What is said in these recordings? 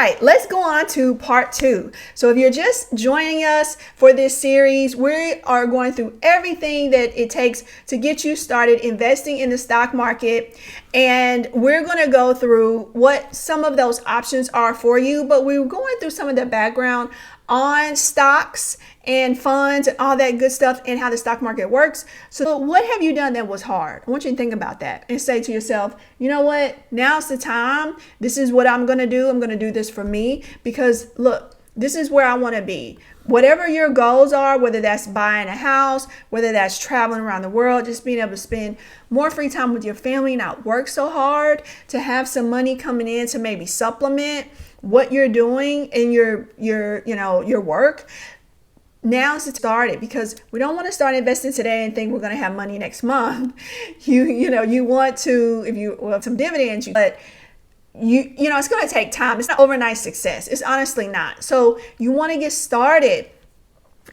right, let's go on to part 2. So if you're just joining us for this series, we are going through everything that it takes to get you started investing in the stock market. And we're going to go through what some of those options are for you, but we're going through some of the background on stocks and funds and all that good stuff and how the stock market works. So what have you done that was hard? I want you to think about that and say to yourself, you know what? Now's the time. This is what I'm going to do. I'm going to do this for me because look, this is where I want to be. Whatever your goals are, whether that's buying a house, whether that's traveling around the world, just being able to spend more free time with your family, not work so hard, to have some money coming in to maybe supplement what you're doing in your work. Now's to start it, because we don't want to start investing today and think we're going to have money next month. You want to, if you have some dividends, but it's going to take time. It's not overnight success. It's honestly not. So you want to get started.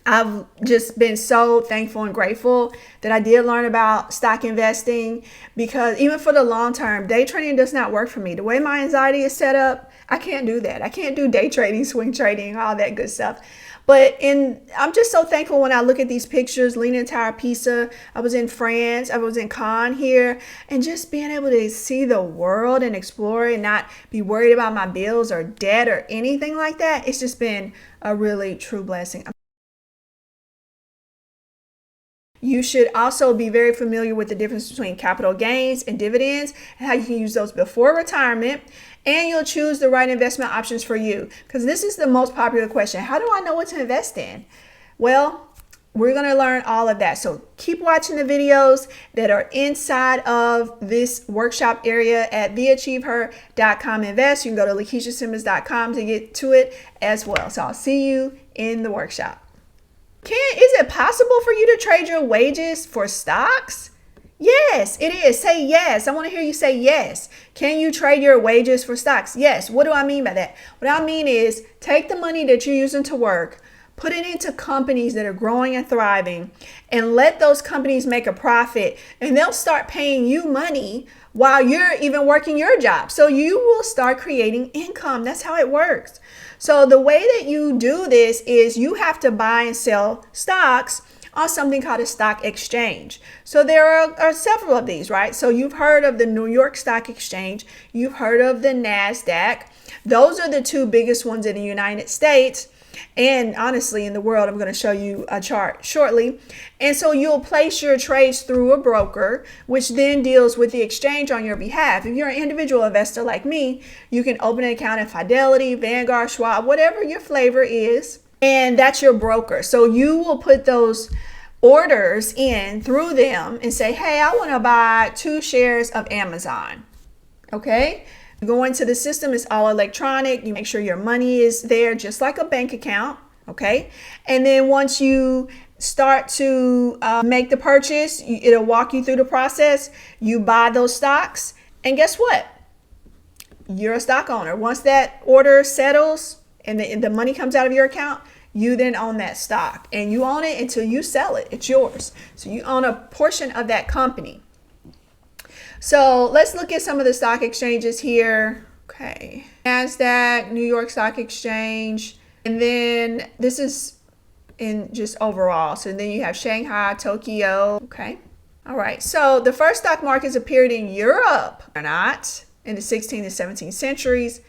I've just been so thankful and grateful that I did learn about stock investing, because even for the long term, day trading does not work for me. The way my anxiety is set up, I can't do that. I can't do day trading, swing trading, all that good stuff. But I'm just so thankful when I look at these pictures, Leaning Tower Pisa. I was in France, I was in Cannes here, and just being able to see the world and explore and not be worried about my bills or debt or anything like that. It's just been a really true blessing. You should also be very familiar with the difference between capital gains and dividends and how you can use those before retirement. And you'll choose the right investment options for you, because this is the most popular question. How do I know what to invest in? Well, we're going to learn all of that. So keep watching the videos that are inside of this workshop area at theachieveher.com invest. You can go to lakishasimmons.com to get to it as well. So I'll see you in the workshop. Is it possible for you to trade your wages for stocks? Yes, it is. Say yes. I want to hear you say yes. Can you trade your wages for stocks? Yes. What do I mean by that? What I mean is take the money that you're using to work, put it into companies that are growing and thriving, and let those companies make a profit, and they'll start paying you money while you're even working your job. So you will start creating income. That's how it works. So the way that you do this is you have to buy and sell stocks on something called a stock exchange. So there are several of these, right? So you've heard of the New York Stock Exchange. You've heard of the NASDAQ. Those are the two biggest ones in the United States. And honestly, in the world, I'm going to show you a chart shortly. And so you'll place your trades through a broker, which then deals with the exchange on your behalf. If you're an individual investor like me, you can open an account at Fidelity, Vanguard, Schwab, whatever your flavor is, and that's your broker. So you will put those orders in through them and say, hey, I want to buy 2 shares of Amazon. Okay. Go into the system, it's all electronic. You make sure your money is there just like a bank account. Okay. And then once you start to make the purchase, it'll walk you through the process. You buy those stocks, and guess what? You're a stock owner. Once that order settles and the money comes out of your account, you then own that stock, and you own it until you sell it. It's yours. So you own a portion of that company. So let's look at some of the stock exchanges here. Okay. NASDAQ, New York Stock Exchange. And then this is in just overall. So then you have Shanghai, Tokyo. Okay. All right. So the first stock markets appeared in Europe, or not, in the 16th and 17th centuries,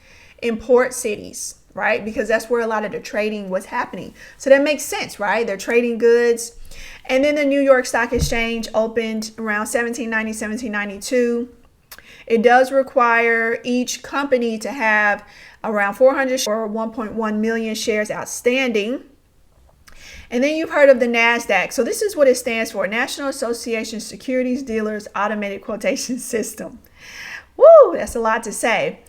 in port cities, right? Because that's where a lot of the trading was happening. So that makes sense, right? They're trading goods. And then the New York Stock Exchange opened around 1790, 1792. It does require each company to have around 400 or 1.1 million shares outstanding. And then you've heard of the NASDAQ. So this is what it stands for: National Association Securities Dealers Automated Quotation System. Woo, that's a lot to say.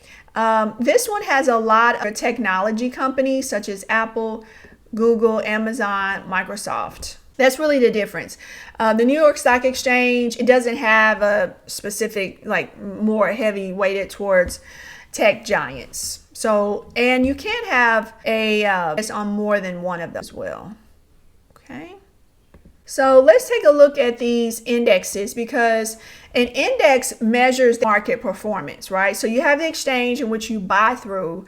This one has a lot of technology companies such as Apple, Google, Amazon, Microsoft. That's really the difference. The New York Stock Exchange, it doesn't have a specific, more heavy weighted towards tech giants. So, and you can have it's on more than one of them as well. Okay. So let's take a look at these indexes, because an index measures the market performance, right? So you have the exchange in which you buy through,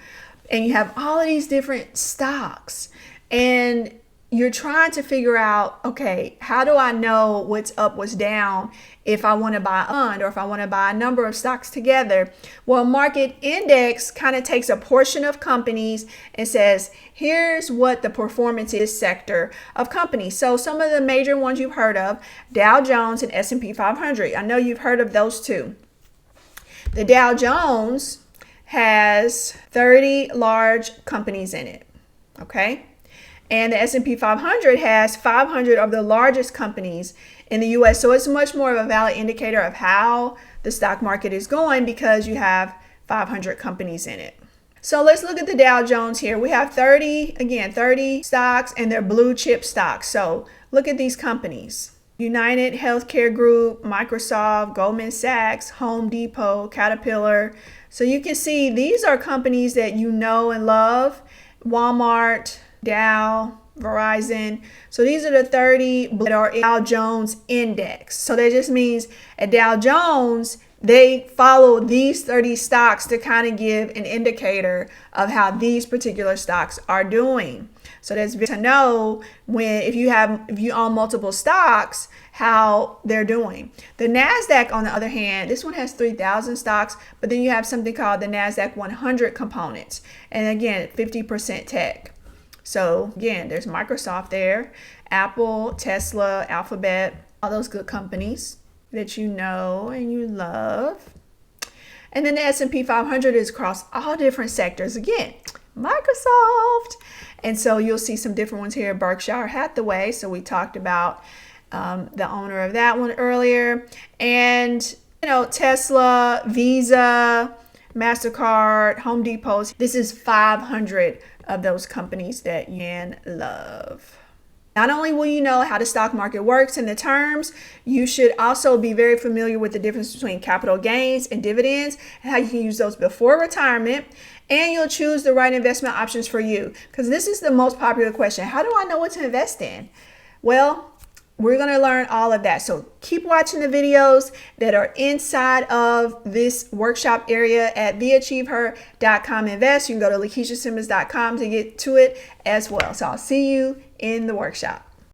and you have all of these different stocks, and you're trying to figure out, okay, how do I know what's up, what's down if I want to buy a fund or if I want to buy a number of stocks together? Well, market index kind of takes a portion of companies and says, here's what the performance is sector of companies. So some of the major ones you've heard of, Dow Jones and S&P 500. I know you've heard of those two. The Dow Jones has 30 large companies in it, okay? And the S&P 500 has 500 of the largest companies in the US. So it's much more of a valid indicator of how the stock market is going because you have 500 companies in it. So let's look at the Dow Jones here. We have 30 stocks, and they're blue chip stocks. So look at these companies: United Healthcare Group, Microsoft, Goldman Sachs, Home Depot, Caterpillar. So you can see these are companies that you know and love. Walmart, Dow, Verizon. So these are the 30 that are in Dow Jones index. So that just means at Dow Jones, they follow these 30 stocks to kind of give an indicator of how these particular stocks are doing. So that's good to know if you own multiple stocks, how they're doing. The NASDAQ, on the other hand, this one has 3,000 stocks, but then you have something called the NASDAQ 100 components. And again, 50% tech. So again, there's Microsoft there, Apple, Tesla, Alphabet, all those good companies that you know and you love. And then the S&P 500 is across all different sectors. Again, Microsoft. And so you'll see some different ones here. Berkshire Hathaway. So we talked about the owner of that one earlier. And, Tesla, Visa, MasterCard, Home Depot. This is 500 of those companies that you can love. Not only will you know how the stock market works and the terms, you should also be very familiar with the difference between capital gains and dividends and how you can use those before retirement. And you'll choose the right investment options for you. Because this is the most popular question. How do I know what to invest in? Well, we're going to learn all of that. So keep watching the videos that are inside of this workshop area at theachieveher.com invest. You can go to lakishasimmons.com to get to it as well. So I'll see you in the workshop.